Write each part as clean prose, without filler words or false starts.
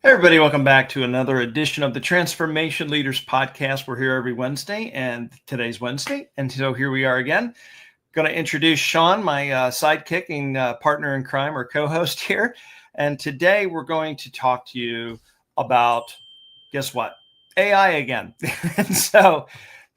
Hey everybody, welcome back to another edition of the Transformation Leaders Podcast. We're here every Wednesday, and today's Wednesday. And so here we are again. Going to introduce Sean, my sidekick and partner in crime or co-host here. And today we're going to talk to you about, guess what? AI again. And so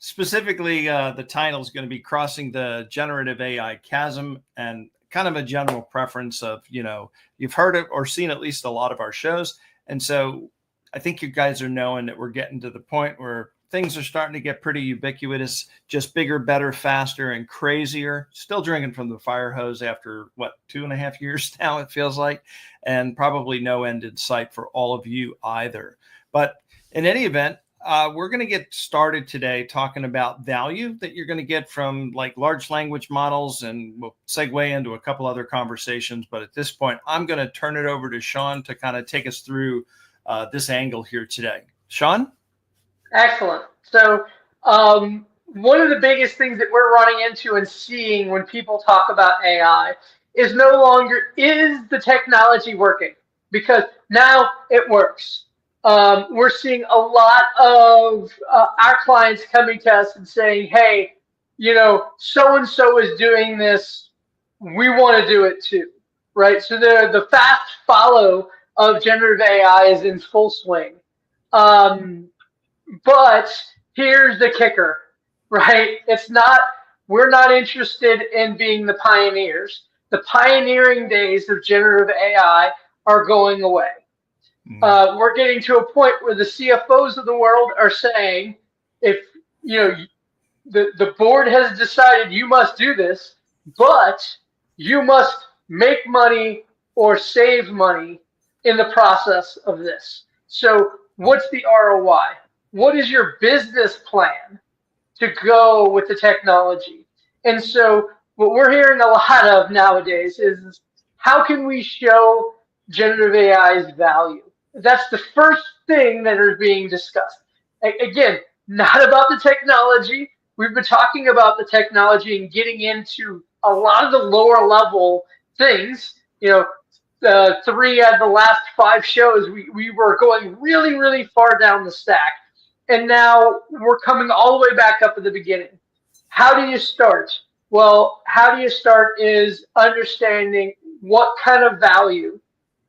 specifically, the title is going to be Crossing the Generative AI Chasm, and kind of a general preference of, you've heard it or seen at least a lot of our shows. And so I think you guys are knowing that we're getting to the point where things are starting to get pretty ubiquitous, just bigger, better, faster, and crazier. Still drinking from the fire hose after, 2.5 years now, it feels like, and probably no end in sight for all of you either. But in any event, we're going to get started today talking about value that you're going to get from like large language models, and we'll segue into a couple other conversations. But at this point, I'm going to turn it over to Sean to kind of take us through this angle here today. Sean? Excellent. So, one of the biggest things that we're running into and seeing when people talk about AI is no longer is the technology working, because now it works. We're seeing a lot of our clients coming to us and saying, hey, so and so is doing this. We want to do it too, right? So the fast follow of generative AI is in full swing. But here's the kicker, right? We're not interested in being the pioneers. The pioneering days of generative AI are going away. We're getting to a point where the CFOs of the world are saying, if the board has decided you must do this, but you must make money or save money in the process of this. So what's the ROI? What is your business plan to go with the technology? And so what we're hearing a lot of nowadays is, how can we show generative AI's value? That's the first thing that is being discussed. Again, not about the technology. We've been talking about the technology and getting into a lot of the lower level things. 3 out of the last 5 shows, we were going really, really far down the stack. And now we're coming all the way back up at the beginning. How do you start? Well, how do you start is understanding what kind of value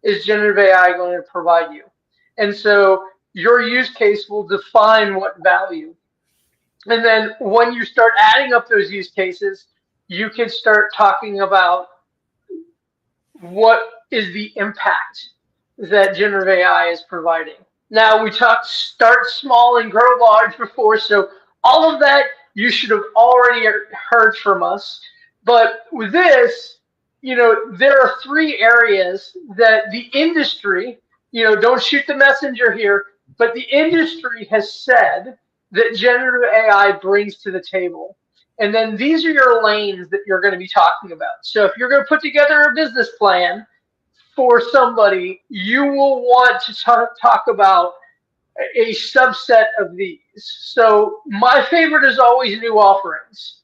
is generative AI going to provide you. And so your use case will define what value. And then when you start adding up those use cases, you can start talking about what is the impact that generative AI is providing. Now, we talked start small and grow large before, so all of that you should have already heard from us. But with this, there are 3 areas that the industry, don't shoot the messenger here, but the industry has said that generative AI brings to the table. And then these are your lanes that you're going to be talking about. So if you're going to put together a business plan for somebody, you will want to talk about a subset of these. So my favorite is always new offerings.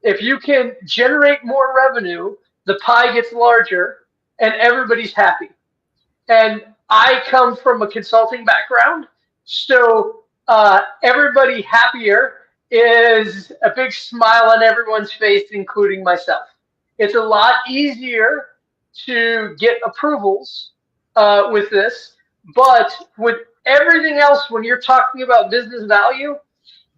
If you can generate more revenue, the pie gets larger and everybody's happy. And I come from a consulting background, so everybody happier is a big smile on everyone's face, including myself. It's a lot easier to get approvals with this, but with everything else, when you're talking about business value,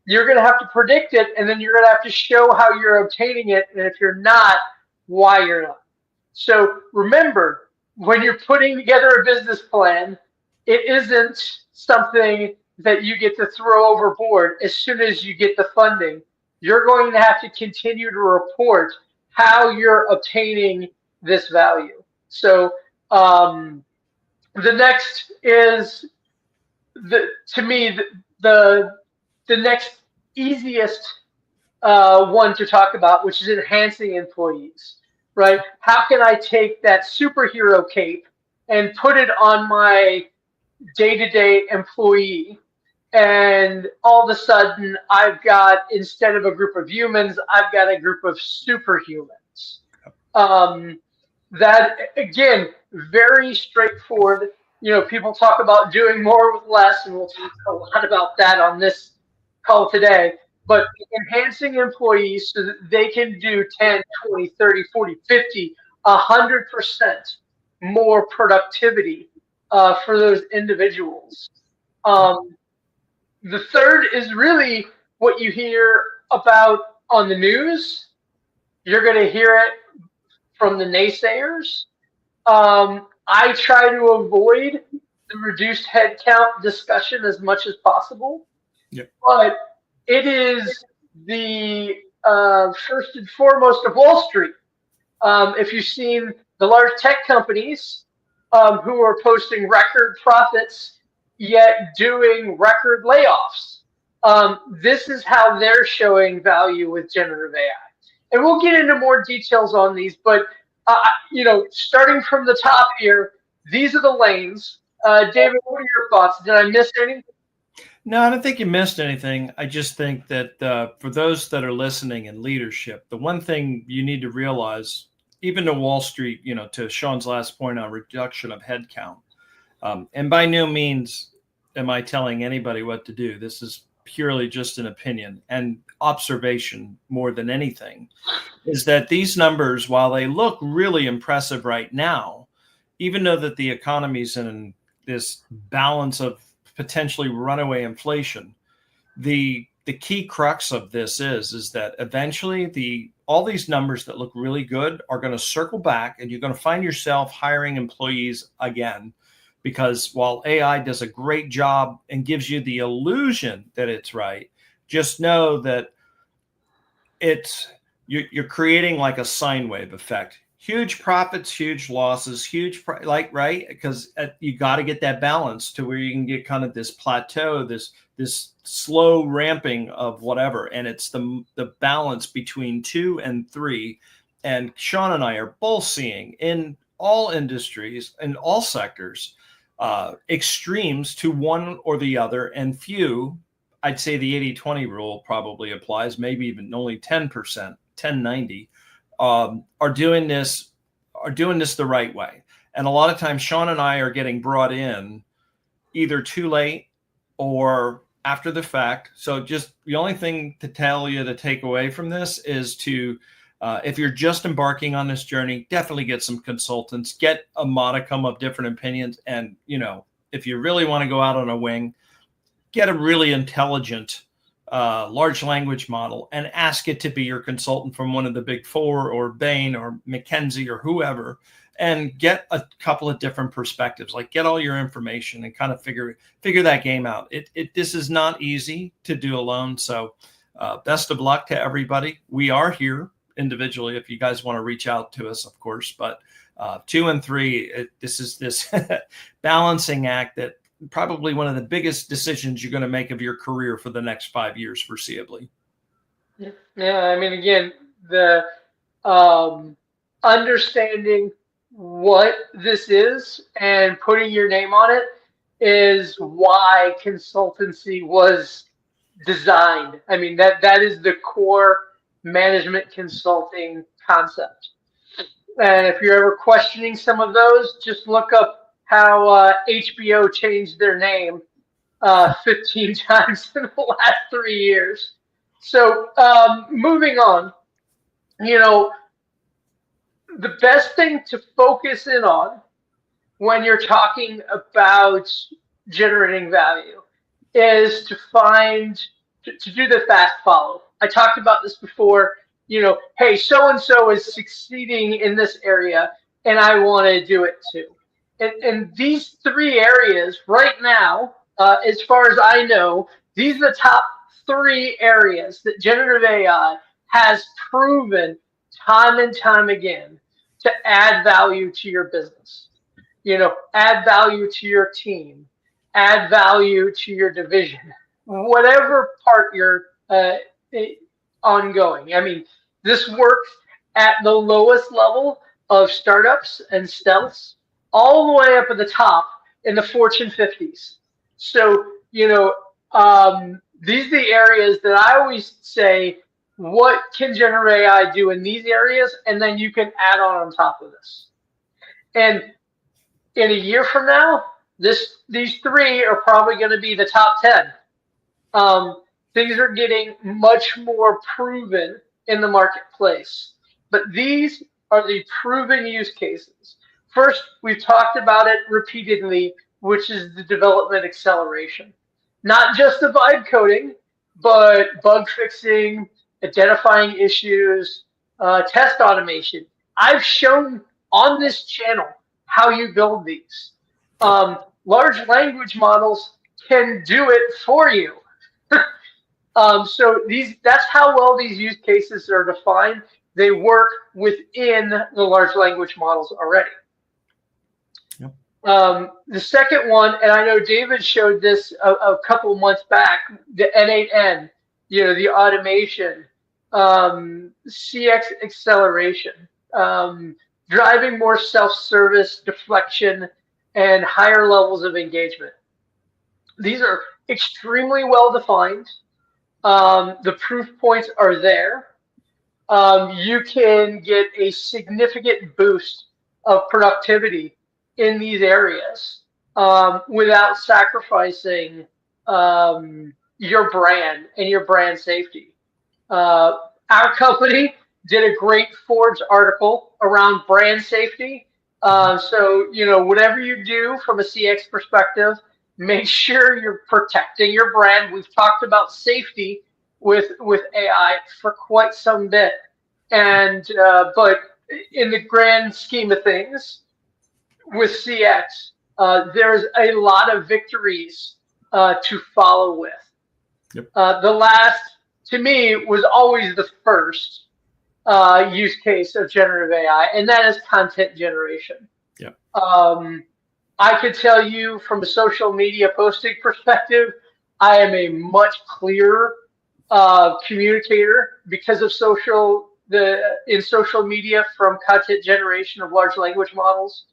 you're going to have to predict it, and then you're going to have to show how you're obtaining it, and if you're not, why you're not. So remember, when you're putting together a business plan, it isn't something that you get to throw overboard as soon as you get the funding. You're going to have to continue to report how you're obtaining this value. So the next is, to me, the next easiest one to talk about, which is enhancing employees, right? How can I take that superhero cape and put it on my day-to-day employee, and all of a sudden I've got, instead of a group of humans, I've got a group of superhumans. That, again, very straightforward. people talk about doing more with less, and we'll talk a lot about that on this call today. But enhancing employees so that they can do 10, 20, 30, 40, 50, 100% more productivity for those individuals. The third is really what you hear about on the news. You're going to hear it from the naysayers. I try to avoid the reduced headcount discussion as much as possible. Yep. But it is the first and foremost of Wall Street. If you've seen the large tech companies who are posting record profits yet doing record layoffs, this is how they're showing value with generative AI. And we'll get into more details on these, but starting from the top here, these are the lanes. David, what are your thoughts? Did I miss any? No, I don't think you missed anything. I just think that for those that are listening in leadership, the one thing you need to realize, even to Wall Street, to Sean's last point on reduction of headcount, and by no means am I telling anybody what to do. This is purely just an opinion and observation more than anything, is that these numbers, while they look really impressive right now, even though that the economy's in this balance of potentially runaway inflation, the key crux of this is that eventually all these numbers that look really good are going to circle back, and you're going to find yourself hiring employees again. Because while AI does a great job and gives you the illusion that it's right, just know that you're creating like a sine wave effect. Huge profits, huge losses, right? Because you got to get that balance to where you can get kind of this plateau, this slow ramping of whatever. And it's the balance between 2 and 3. And Sean and I are both seeing in all industries and all sectors, extremes to one or the other, and few, I'd say the 80-20 rule probably applies, maybe even only 10%, 10-90, are doing this the right way. And a lot of times Sean and I are getting brought in either too late or after the fact. So just the only thing to tell you to take away from this is to if you're just embarking on this journey, definitely get some consultants, get a modicum of different opinions. And, if you really want to go out on a wing, get a really intelligent large language model and ask it to be your consultant from one of the big four or Bain or McKinsey or whoever, and get a couple of different perspectives, like get all your information and kind of figure that game out. This is not easy to do alone. So best of luck to everybody. We are here individually if you guys want to reach out to us, of course, but 2 and 3, this is this balancing act that probably one of the biggest decisions you're going to make of your career for the next 5 years foreseeably. Yeah, I mean, again, the understanding what this is and putting your name on it is why consultancy was designed. I mean, that is the core management consulting concept. And if you're ever questioning some of those, just look up how HBO changed their name 15 times in the last 3 years. So moving on, the best thing to focus in on when you're talking about generating value is to do the fast follow. I talked about this before. Hey, so-and-so is succeeding in this area, and I want to do it too. And these 3 areas right now, as far as I know, these are the top 3 areas that generative AI has proven time and time again to add value to your business. Add value to your team, add value to your division, whatever part you're ongoing. I mean, this works at the lowest level of startups and stealths, all the way up at the top in the Fortune 50s. So, these are the areas that I always say, what can generative AI do in these areas? And then you can add on top of this. And in a year from now, These three are probably going to be the top 10. Things are getting much more proven in the marketplace, but these are the proven use cases. First, we've talked about it repeatedly, which is the development acceleration. Not just the vibe coding, but bug fixing, identifying issues, test automation. I've shown on this channel how you build these. Large language models can do it for you. So that's how well these use cases are defined. They work within the large language models already. Yep. The second one, and I know David showed this a couple months back, the N8N, the automation, CX acceleration, driving more self-service, deflection, and higher levels of engagement. These are extremely well defined. The proof points are there. You can get a significant boost of productivity in these areas without sacrificing your brand and your brand safety. Our company did a great Forbes article around brand safety. So, whatever you do from a CX perspective, make sure you're protecting your brand. We've talked about safety with AI for quite some bit, and but in the grand scheme of things, with CX, there's a lot of victories to follow with. Yep. The last, to me, was always the first use case of generative AI, and that is content generation. Yep. I could tell you from a social media posting perspective, I am a much clearer communicator because of social media from content generation of large language models.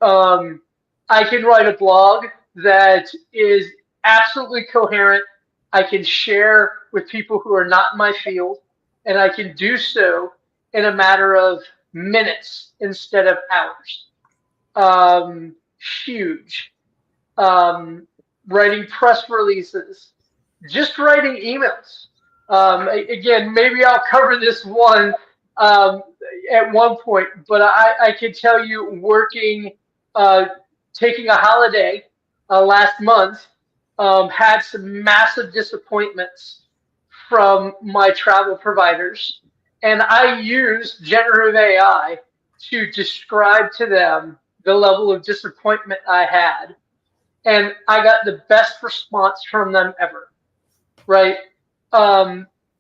I can write a blog that is absolutely coherent. I can share with people who are not in my field, and I can do so in a matter of minutes instead of hours. Huge. Writing press releases, just writing emails. Again, maybe I'll cover this one at one point, but I can tell you working, taking a holiday last month, had some massive disappointments from my travel providers. And I used generative AI to describe to them the level of disappointment I had. And I got the best response from them ever, right?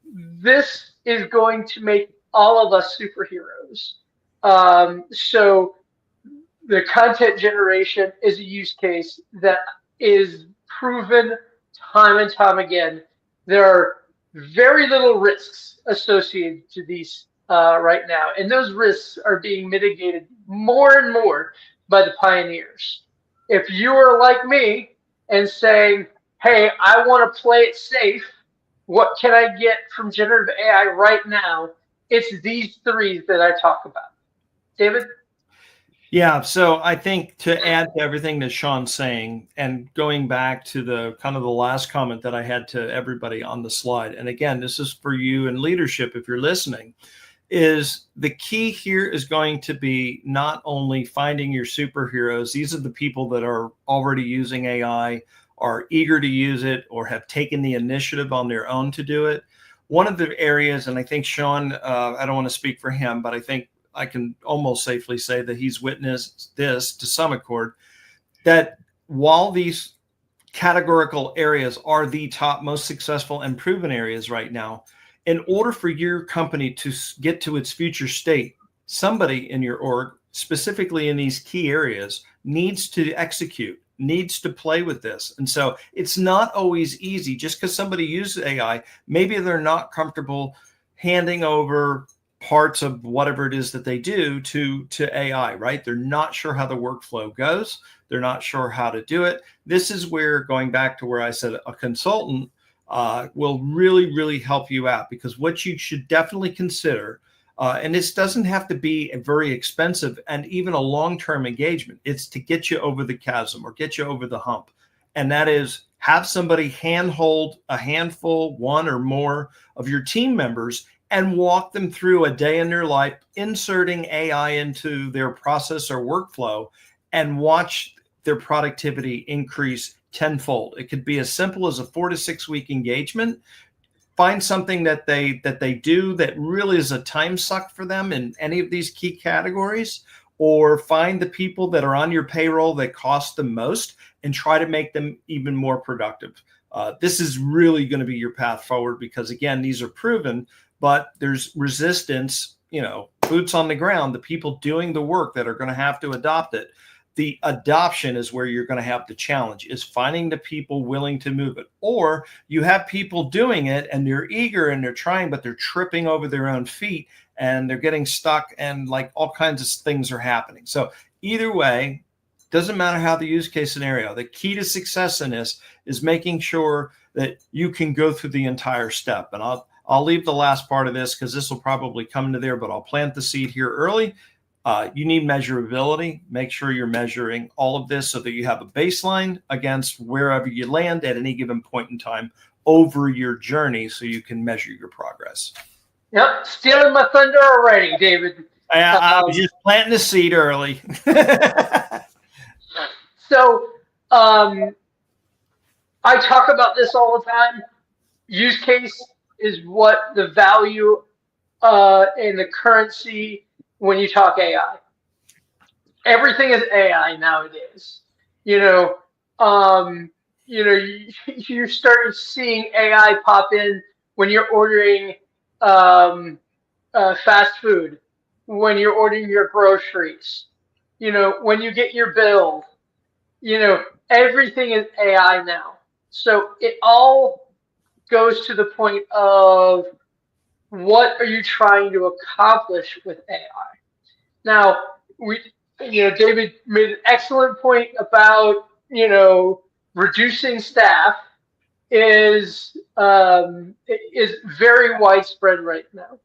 This is going to make all of us superheroes. So the content generation is a use case that is proven time and time again. There are very little risks associated to these right now, and those risks are being mitigated more and more by the pioneers. If you are like me and saying, hey, I want to play it safe, what can I get from generative AI right now? It's these three that I talk about. David? Yeah, so I think to add to everything that Sean's saying, and going back to the kind of the last comment that I had to everybody on the slide, and again, this is for you in leadership if you're listening, is the key here is going to be not only finding your superheroes. These are the people that are already using AI, are eager to use it, or have taken the initiative on their own to do it. One of the areas, and I think Sean, I don't want to speak for him, but I think I can almost safely say that he's witnessed this to some accord, that while these categorical areas are the top most successful and proven areas right now, in order for your company to get to its future state, somebody in your org, specifically in these key areas, needs to execute, needs to play with this. And so it's not always easy. Just because somebody uses AI, maybe they're not comfortable handing over parts of whatever it is that they do to AI, right? They're not sure how the workflow goes. They're not sure how to do it. This is where, going back to where I said a consultant will really, really help you out, because what you should definitely consider And this doesn't have to be a very expensive and even a long-term engagement. It's to get you over the chasm or get you over the hump. And that is have somebody handhold a handful, one or more of your team members, and walk them through a day in their life, inserting AI into their process or workflow, and watch their productivity increase tenfold. It could be as simple as a 4 to 6 week engagement. Find something that they do that really is a time suck for them in any of these key categories, or find the people that are on your payroll that cost the most and try to make them even more productive. This is really going to be your path forward because, again, these are proven, but there's resistance, boots on the ground, the people doing the work that are going to have to adopt it. The adoption is where you're going to have the challenge, is finding the people willing to move it. Or you have people doing it and they're eager and they're trying, but they're tripping over their own feet and they're getting stuck and like all kinds of things are happening. So either way, doesn't matter how the use case scenario, the key to success in this is making sure that you can go through the entire step. And I'll leave the last part of this because this will probably come into there, but I'll plant the seed here early. You need measurability. Make sure you're measuring all of this so that you have a baseline against wherever you land at any given point in time over your journey so you can measure your progress. Yep, stealing my thunder already, David. I was just planting the seed early. So I talk about this all the time. Use case is what the value and the currency when you talk AI. Everything is AI nowadays. You start seeing AI pop in when you're ordering fast food, when you're ordering your groceries, when you get your bill, everything is AI now. So it all goes to the point of what are you trying to accomplish with AI? Now, David made an excellent point about, reducing staff is very widespread right now.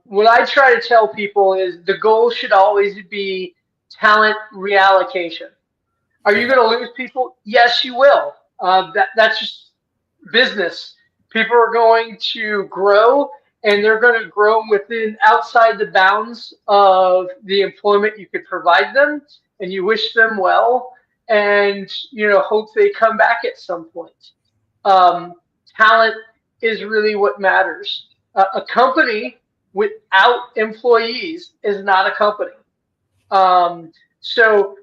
What I try to tell people is the goal should always be talent reallocation. Are you going to lose people? Yes, you will. That's just business. People are going to grow, and they're going to grow outside the bounds of the employment you could provide them, and you wish them well, and hope they come back at some point. Talent is really what matters. A company without employees is not a company. So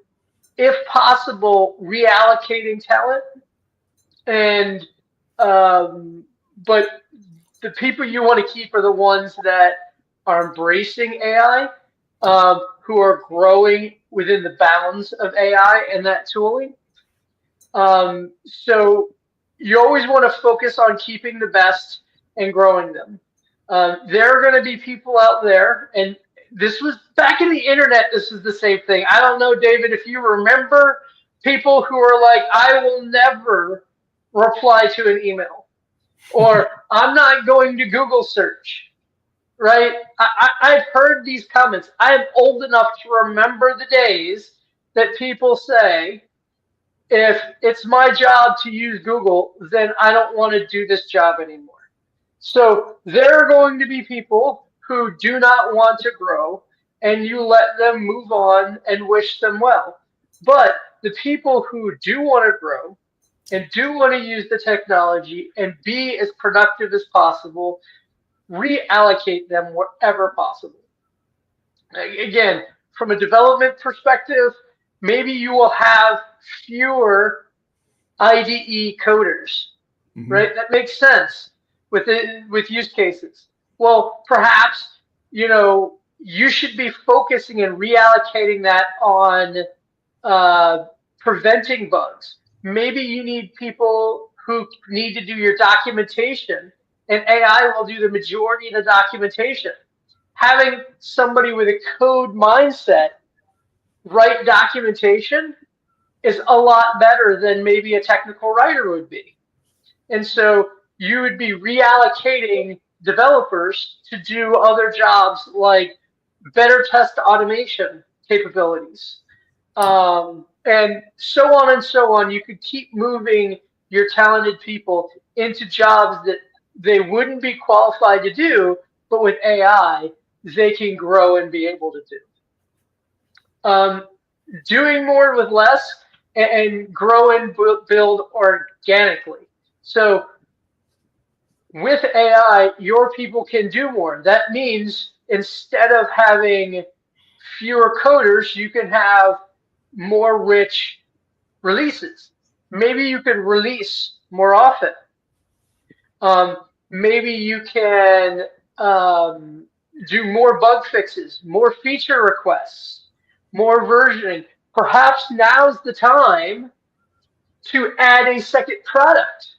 if possible, reallocating talent, and but the people you want to keep are the ones that are embracing AI, who are growing within the bounds of AI and that tooling. So you always want to focus on keeping the best and growing them. There are going to be people out there, and this was back in the internet. This is the same thing. I don't know, David, if you remember people who are like, I will never reply to an email, or I'm not going to Google search, right? I've heard these comments. I'm old enough to remember the days that people say, if it's my job to use Google, then I don't want to do this job anymore. So there are going to be people who do not want to grow, and you let them move on and wish them well. But the people who do want to grow and do want to use the technology and be as productive as possible, reallocate them wherever possible. Again, from a development perspective, maybe you will have fewer IDE coders, right? That makes sense with use cases. Well, perhaps, you should be focusing and reallocating that on preventing bugs. Maybe you need people who need to do your documentation, and AI will do the majority of the documentation. Having somebody with a code mindset write documentation is a lot better than maybe a technical writer would be. And so you would be reallocating developers to do other jobs like better test automation capabilities, and so on and so on. You could keep moving your talented people into jobs that they wouldn't be qualified to do, but with AI, they can grow and be able to do. Doing more with less and grow and build organically. So with AI, your people can do more. That means instead of having fewer coders, you can have more rich releases. Maybe you can release more often. Maybe you can do more bug fixes, more feature requests, more versioning. Perhaps now's the time to add a second product,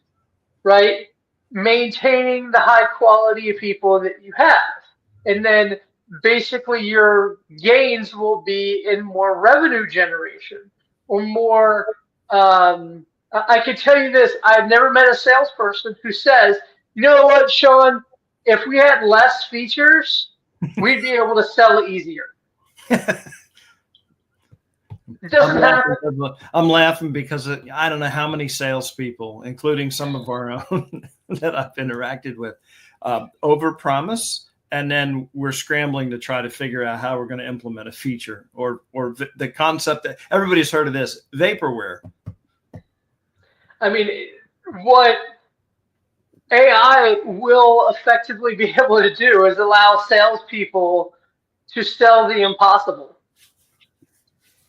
right? Maintaining the high quality of people that you have. And then basically your gains will be in more revenue generation or more. I can tell you this, I've never met a salesperson who says, you know what, Sean, if we had less features, we'd be able to sell it easier. It doesn't matter. I'm laughing because I don't know how many salespeople, including some of our own that I've interacted with, overpromise, and then we're scrambling to try to figure out how we're going to implement a feature or the concept that everybody's heard of this vaporware. I mean, what AI will effectively be able to do is allow salespeople to sell the impossible.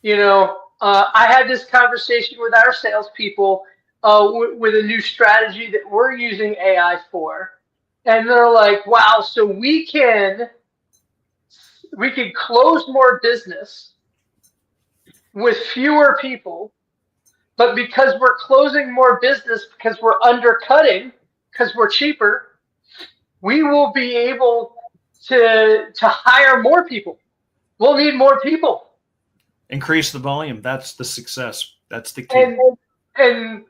You know, I had this conversation with our salespeople with a new strategy that we're using AI for, and they're like, "Wow! So we can close more business with fewer people, but because we're closing more business because we're undercutting because we're cheaper, we will be able to hire more people. We'll need more people." Increase the volume. That's the success. That's the key. And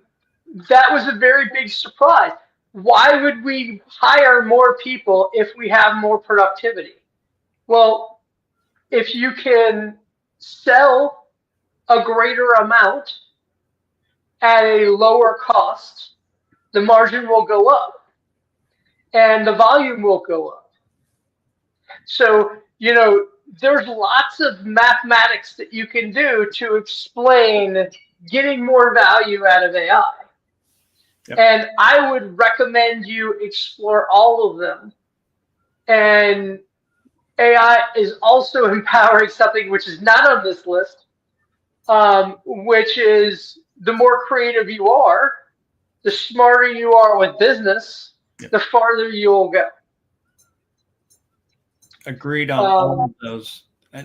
that was a very big surprise. Why would we hire more people if we have more productivity? Well, if you can sell a greater amount at a lower cost, the margin will go up and the volume will go up. So, you know, there's lots of mathematics that you can do to explain getting more value out of AI. Yep. And I would recommend you explore all of them. And AI is also empowering something which is not on this list, which is the more creative you are, the smarter you are with business, yep, the farther you'll go. Agreed on all of those.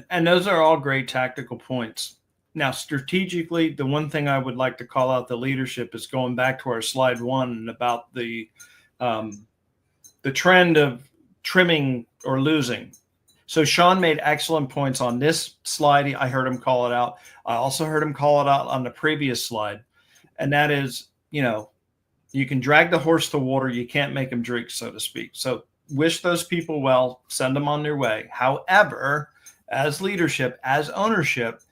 And those are all great tactical points. Now, strategically, the one thing I would like to call out the leadership is going back to our slide 1 about the trend of trimming or losing. So Sean made excellent points on this slide. I heard him call it out. I also heard him call it out on the previous slide. And that is, you know, you can drag the horse to water. You can't make him drink, so to speak. So wish those people well, send them on their way. However, as leadership, as ownership,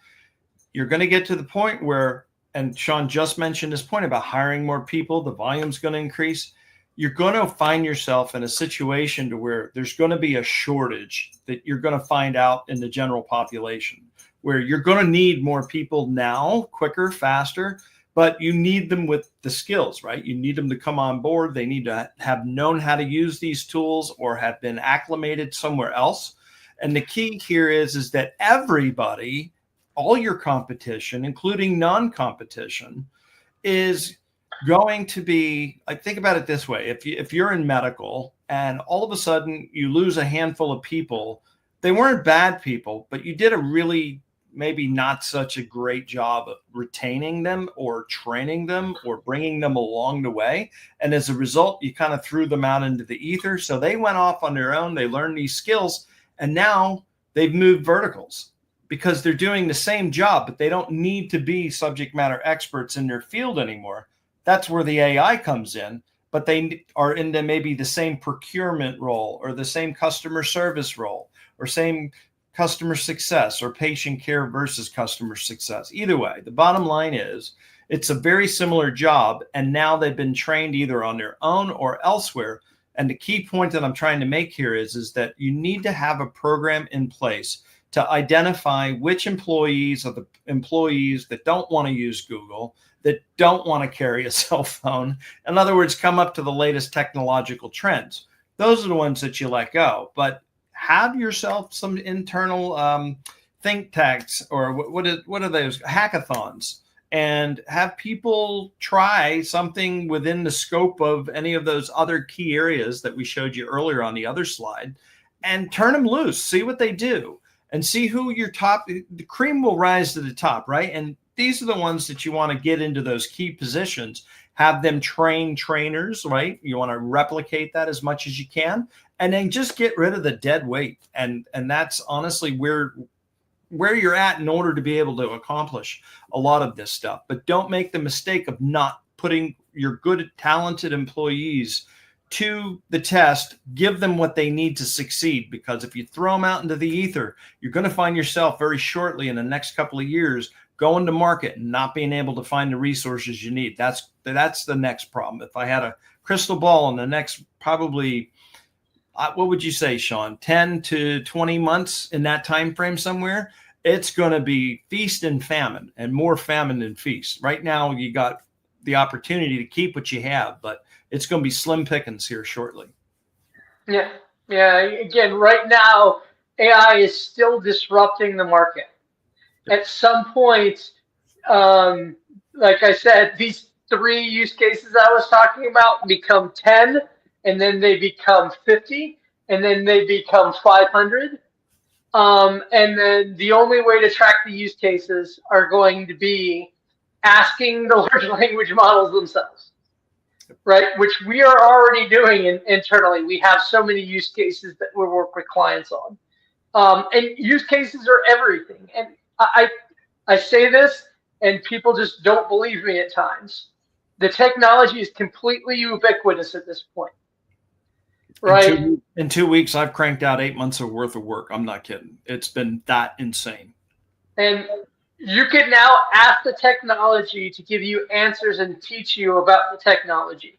you're going to get to the point where, and Sean just mentioned this point about hiring more people, the volume's going to increase. You're going to find yourself in a situation to where there's going to be a shortage that you're going to find out in the general population, where you're going to need more people now, quicker, faster, but you need them with the skills, right? You need them to come on board. They need to have known how to use these tools or have been acclimated somewhere else. And the key here is that everybody, all your competition, including non-competition, is going to be, I think about it this way. If you're in medical and all of a sudden you lose a handful of people, they weren't bad people, but you did a really maybe not such a great job of retaining them or training them or bringing them along the way. And as a result, you kind of threw them out into the ether. So they went off on their own. They learned these skills and now they've moved verticals because they're doing the same job, but they don't need to be subject matter experts in their field anymore. That's where the AI comes in. but they are in maybe the same procurement role or the same customer service role or same customer success or patient care versus customer success. Either way, the bottom line is it's a very similar job, and now they've been trained either on their own or elsewhere. And the key point that I'm trying to make here is that you need to have a program in place to identify which employees are the employees that don't want to use Google, that don't want to carry a cell phone. In other words, come up to the latest technological trends. Those are the ones that you let go. But have yourself some internal think tanks, or what are those, hackathons, and have people try something within the scope of any of those other key areas that we showed you earlier on the other slide, and turn them loose, see what they do, and see who your top, the cream will rise to the top, right? And these are the ones that you want to get into those key positions, have them train trainers, right? You want to replicate that as much as you can, and then just get rid of the dead weight. And that's honestly where you're at in order to be able to accomplish a lot of this stuff. But don't make the mistake of not putting your good, talented employees to the test. Give them what they need to succeed, because if you throw them out into the ether, you're going to find yourself very shortly in the next couple of years going to market and not being able to find the resources you need. That's the next problem. If I had a crystal ball in the next probably, what would you say, Sean, 10 to 20 months, in that time frame somewhere, it's going to be feast and famine, and more famine than feast. Right now, you got the opportunity to keep what you have, but it's going to be slim pickings here shortly. Yeah. Again, right now, AI is still disrupting the market. At some point, like I said, these 3 use cases I was talking about become 10, and then they become 50, and then they become 500. And then the only way to track the use cases are going to be asking the large language models themselves, right? Which we are already doing internally. We have so many use cases that we work with clients on. And use cases are everything. And I say this, and people just don't believe me at times. The technology is completely ubiquitous at this point. Right. In 2 weeks, I've cranked out 8 months of worth of work. I'm not kidding. It's been that insane. And you can now ask the technology to give you answers and teach you about the technology.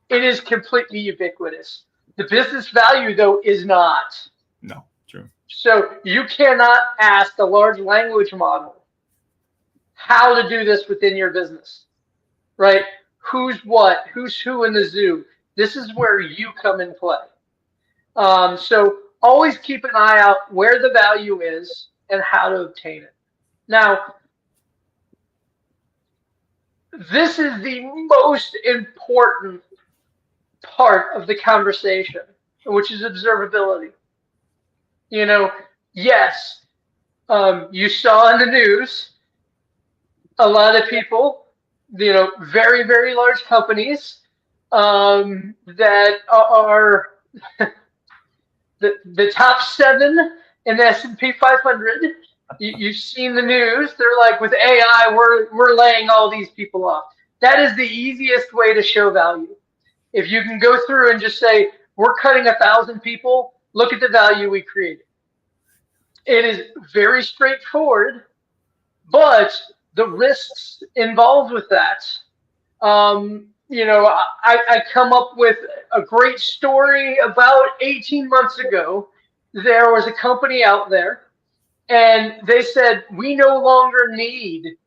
It is completely ubiquitous. The business value, though, is not. No, true. So you cannot ask the large language model how to do this within your business, right? Who's what? Who's who in the zoo? This is where you come in play. So always keep an eye out where the value is and how to obtain it. Now, this is the most important part of the conversation, which is observability. Yes, you saw in the news a lot of people, very, very large companies that are the top 7 in the S&P 500. You've seen the news. They're like, with AI, we're laying all these people off. That is the easiest way to show value. If you can go through and just say, we're cutting 1,000 people, look at the value we created. It is very straightforward, but the risks involved with that, I come up with a great story about 18 months ago. There was a company out there, and they said, we no longer need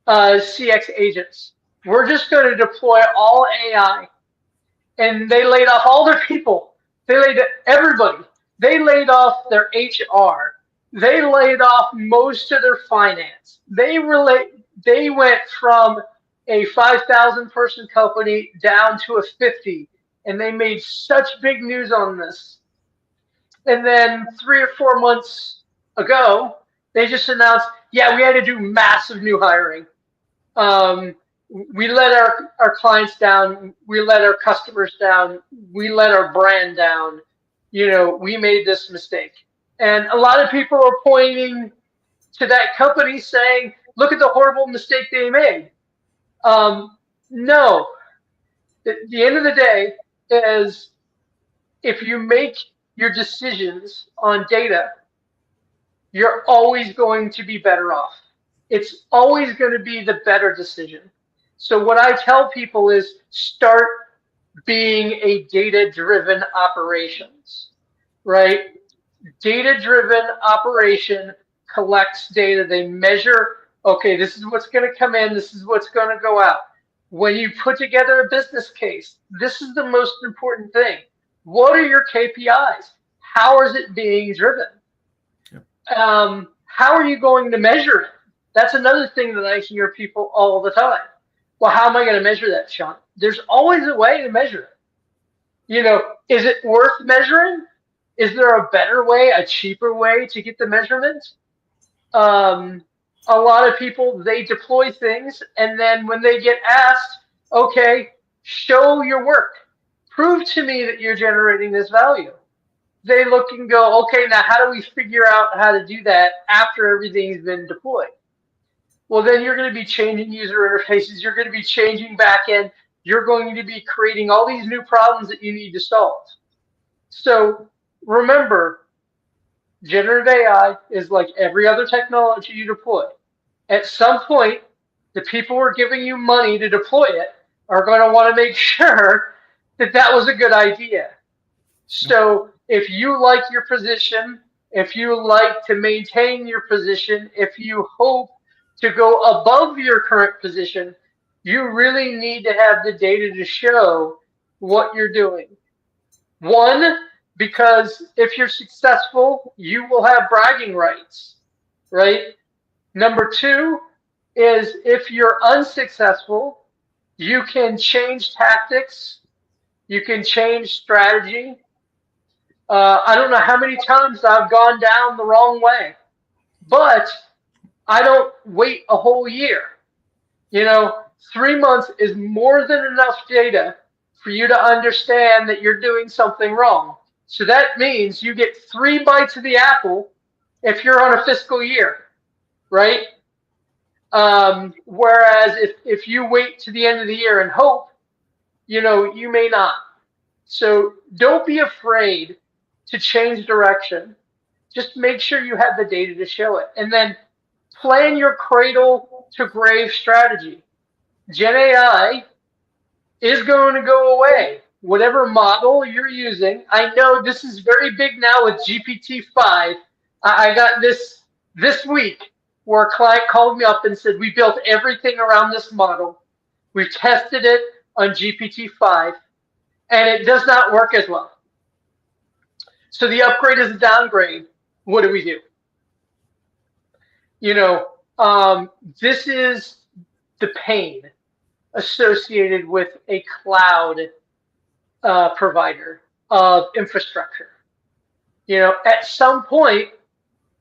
CX agents. We're just going to deploy all AI. And they laid off all their people. They laid everybody. They laid off their HR. They laid off most of their finance. They went from a 5,000 person company down to a 50, and they made such big news on this. And then 3 or 4 months ago, they just announced, yeah, we had to do massive new hiring. We let our clients down. We let our customers down. We let our brand down. We made this mistake. And a lot of people are pointing to that company saying, look at the horrible mistake they made. No, At the end of the day is if you make your decisions on data, you're always going to be better off. It's always going to be the better decision. So what I tell people is start being a data-driven operations, right? Data-driven operation collects data. They measure, okay, this is what's going to come in, this is what's going to go out. When you put together a business case, this is the most important thing. What are your KPIs? How is it being driven? Yep. How are you going to measure it? That's another thing that I hear people all the time. Well, how am I going to measure that, Sean? There's always a way to measure it. You know, is it worth measuring? Is there a better way, a cheaper way to get the measurements? A lot of people, they deploy things, and then when they get asked, okay, show your work. Prove to me that you're generating this value. They look and go, okay, now how do we figure out how to do that after everything's been deployed? Well, then you're going to be changing user interfaces. You're going to be changing backend. You're going to be creating all these new problems that you need to solve. So remember, generative AI is like every other technology you deploy. At some point, the people who are giving you money to deploy it are going to want to make sure that that was a good idea. So if you like your position, if you like to maintain your position, if you hope to go above your current position, you really need to have the data to show what you're doing. One, because if you're successful, you will have bragging rights, right? Number two is if you're unsuccessful, you can change tactics, you can change strategy. I don't know how many times I've gone down the wrong way, but I don't wait a whole year. You know, 3 months is more than enough data for you to understand that you're doing something wrong. So that means you get 3 bites of the apple if you're on a fiscal year, right? Whereas if you wait to the end of the year and hope, you know, you may not. So don't be afraid to change direction. Just make sure you have the data to show it. And then plan your cradle to grave strategy. Gen AI is going to go away. Whatever model you're using, I know this is very big now with GPT-5. I got this week where a client called me up and said, we built everything around this model. We've tested it on GPT-5, and it does not work as well. So the upgrade is a downgrade. What do we do? You know, this is the pain associated with a cloud provider of infrastructure. You know, at some point,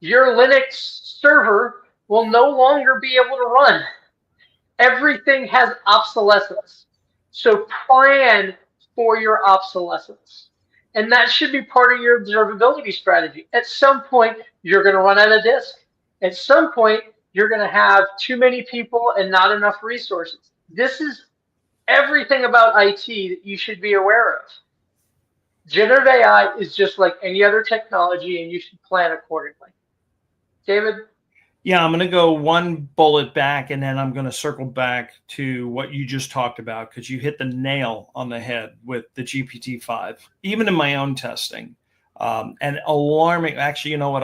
your Linux server will no longer be able to run. Everything has obsolescence. So plan for your obsolescence. And that should be part of your observability strategy. At some point, you're going to run out of disk. At some point, you're going to have too many people and not enough resources. This is everything about IT that you should be aware of. Generative AI is just like any other technology, and you should plan accordingly. David? Yeah, I'm going to go one bullet back, and then I'm going to circle back to what you just talked about, because you hit the nail on the head with the GPT-5, even in my own testing. And alarming, actually, you know what,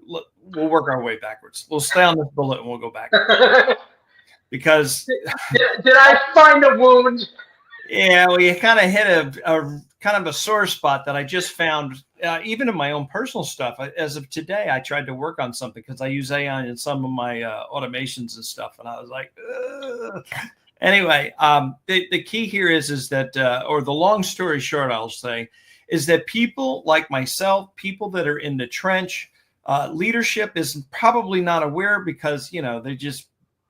we'll work our way backwards. We'll stay on this bullet and we'll go back. Because did I find a wound? Yeah, well, you kind of hit a kind of a sore spot that I just found, even in my own personal stuff. As of today, I tried to work on something because I use AI in some of my automations and stuff, and I was like, ugh. Anyway, the key here is that, or the long story short, I'll say, is that people like myself, people that are in the trench, leadership is probably not aware because, you know, they just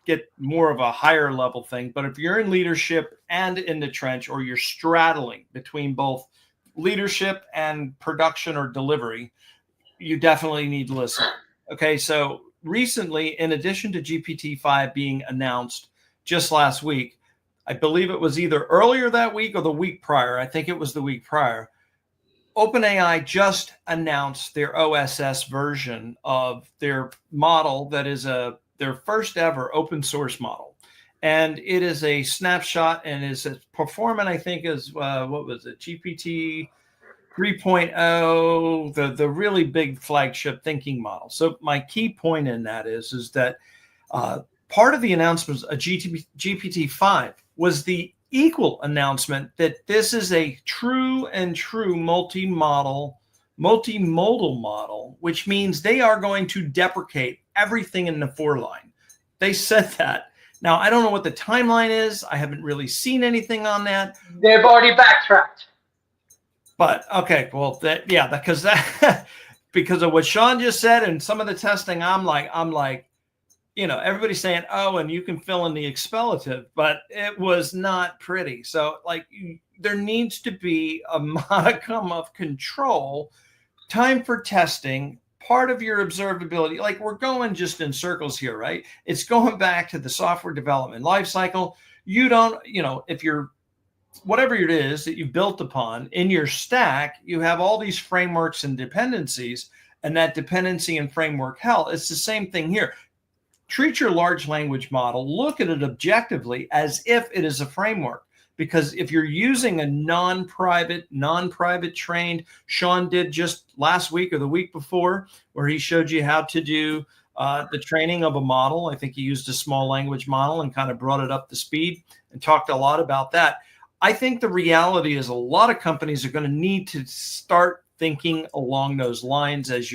get more of a higher level thing. But if you're in leadership and in the trench, or you're straddling between both leadership and production or delivery, you definitely need to listen. Okay, so recently, in addition to GPT-5 being announced just last week, I believe it was either earlier that week or the week prior. I think it was the week prior. OpenAI just announced their OSS version of their model that is their first ever open source model. And it is a snapshot and is performing, I think, as what was it, GPT 3.0, the really big flagship thinking model. So my key point in that is that part of the announcement of GPT-5 was the equal announcement that this is a true multimodal model, which means they are going to deprecate everything in the 4-line. They said that. Now, I don't know what the timeline is. I haven't really seen anything on that. They've already backtracked. But okay, well, because because of what Sean just said and some of the testing, I'm like, everybody's saying, oh, and you can fill in the expletive, but it was not pretty. So there needs to be a modicum of control, time for testing, part of your observability. Like, we're going just in circles here, right? It's going back to the software development lifecycle. You don't, if you're, whatever it is that you've built upon in your stack, you have all these frameworks and dependencies, and that dependency and framework hell. It's the same thing here. Treat your large language model, look at it objectively as if it is a framework. Because if you're using a non-private trained, Sean did just last week or the week before, where he showed you how to do the training of a model. I think he used a small language model and kind of brought it up to speed and talked a lot about that. I think the reality is a lot of companies are going to need to start thinking along those lines as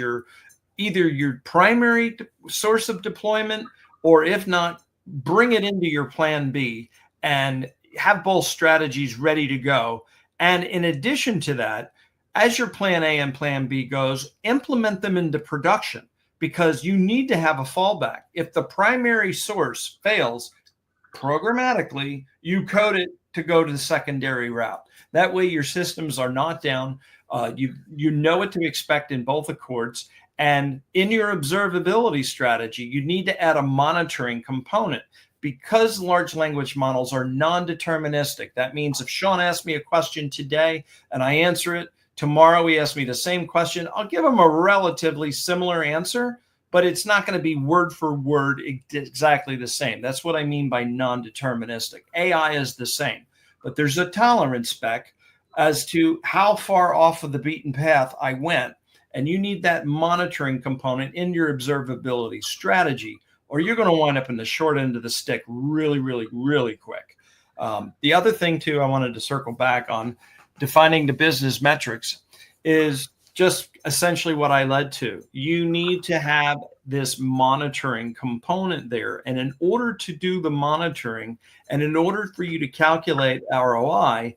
either your primary source of deployment, or if not, bring it into your plan B and have both strategies ready to go. And in addition to that, as your plan A and plan B goes, implement them into production, because you need to have a fallback. If the primary source fails, programmatically, you code it to go to the secondary route. That way your systems are not down. You know what to expect in both accords. And in your observability strategy, you need to add a monitoring component, because large language models are non-deterministic. That means if Sean asks me a question today and I answer it, tomorrow he asks me the same question, I'll give him a relatively similar answer, but it's not going to be word for word exactly the same. That's what I mean by non-deterministic. AI is the same, but there's a tolerance spec as to how far off of the beaten path I went. And you need that monitoring component in your observability strategy, or you're going to wind up in the short end of the stick really, really, really quick. The other thing, too, I wanted to circle back on defining the business metrics is just essentially what I led to. You need to have this monitoring component there. And in order to do the monitoring, and in order for you to calculate ROI,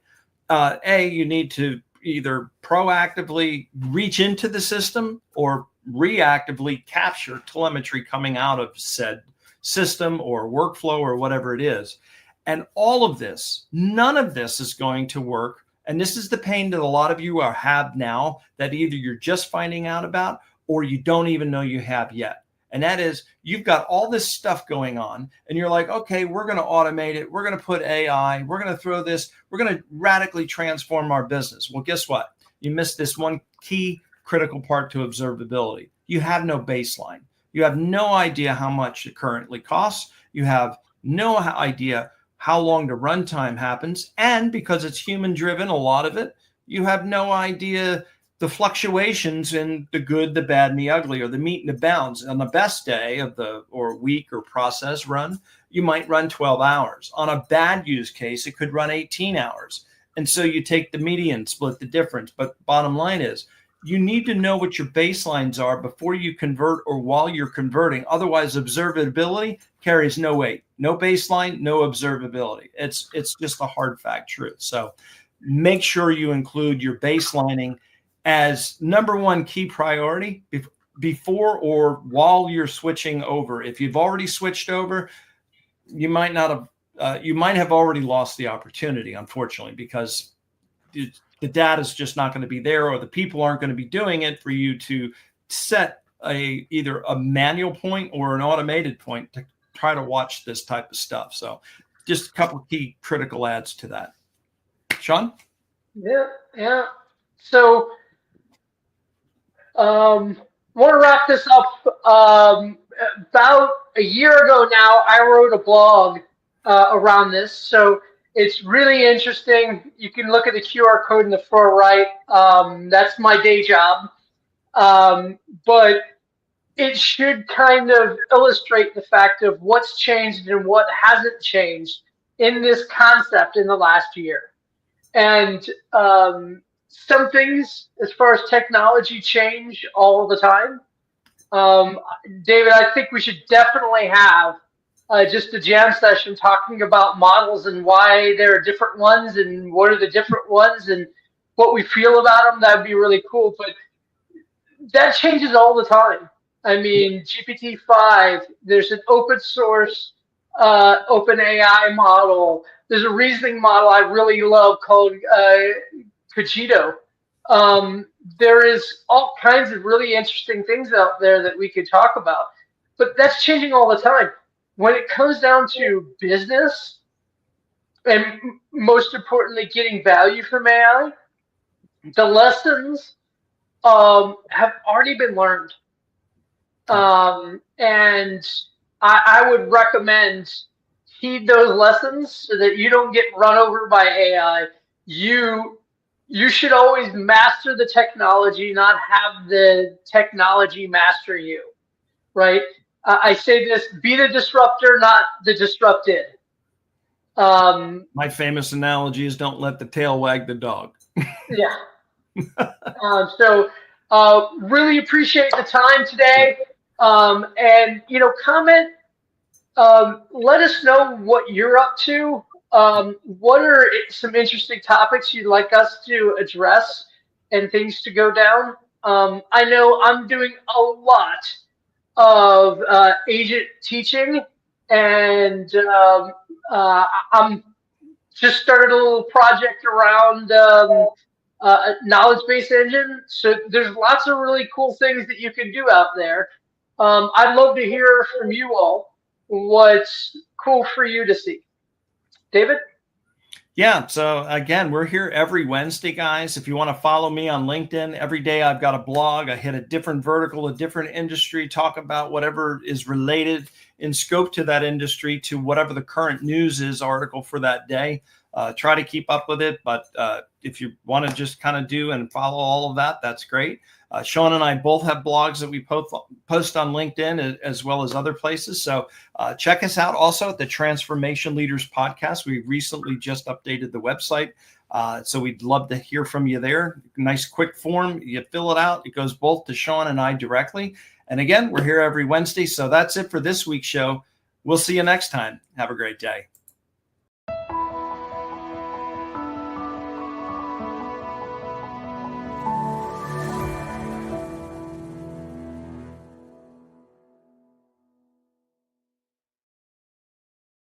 you need to either proactively reach into the system or reactively capture telemetry coming out of said system or workflow or whatever it is. And all of this, none of this is going to work. And this is the pain that a lot of you have now, that either you're just finding out about or you don't even know you have yet. And that is, you've got all this stuff going on and you're like, okay, we're going to automate it. We're going to put AI, we're going to throw this, we're going to radically transform our business. Well, guess what? You missed this one key critical part to observability. You have no baseline. You have no idea how much it currently costs. You have no idea how long the runtime happens. And because it's human driven, a lot of it, you have no idea the fluctuations in the good, the bad, and the ugly, or the meat and the bounds. On the best day of or week or process run, you might run 12 hours. On a bad use case, it could run 18 hours. And so you take the median, split the difference. But bottom line is, you need to know what your baselines are before you convert or while you're converting. Otherwise, observability carries no weight. No baseline, no observability. It's just a hard fact truth. So make sure you include your baselining as number one key priority before or while you're switching over. If you've already switched over, you might have already lost the opportunity, unfortunately, because the data is just not going to be there, or the people aren't going to be doing it for you to set either a manual point or an automated point to try to watch this type of stuff. So just a couple key critical adds to that. Sean? Yeah. So, want to wrap this up. About a year ago now, I wrote a blog around this. So it's really interesting. You can look at the QR code in the far right. That's my day job. But it should kind of illustrate the fact of what's changed and what hasn't changed in this concept in the last year. And some things, as far as technology, change all the time. David, I think we should definitely have just a jam session talking about models and why there are different ones and what are the different ones and what we feel about them. That would be really cool. But that changes all the time. I mean, GPT-5, there's an open source open AI model. There's a reasoning model I really love called Cogito. There is all kinds of really interesting things out there that we could talk about, but that's changing all the time. When it comes down to business and most importantly, getting value from AI, the lessons have already been learned. And I would recommend heed those lessons so that you don't get run over by AI. You should always master the technology, not have the technology master you, right? I say this, be the disruptor, not the disrupted. My famous analogy is don't let the tail wag the dog. Yeah. So really appreciate the time today. And, comment, let us know what you're up to. What are some interesting topics you'd like us to address and things to go down? I know I'm doing a lot of agent teaching, and I'm just started a little project around a knowledge-based engine. So there's lots of really cool things that you can do out there. I'd love to hear from you all what's cool for you to see. David? Yeah. So again, we're here every Wednesday, guys. If you want to follow me on LinkedIn, every day I've got a blog. I hit a different vertical, a different industry, talk about whatever is related in scope to that industry, to whatever the current news is article for that day. Try to keep up with it. But if you want to just kind of do and follow all of that, that's great. Sean and I both have blogs that we post on LinkedIn as well as other places. So check us out also at the Transformation Leaders Podcast. We recently just updated the website. So we'd love to hear from you there. Nice quick form. You fill it out. It goes both to Sean and I directly. And again, we're here every Wednesday. So that's it for this week's show. We'll see you next time. Have a great day.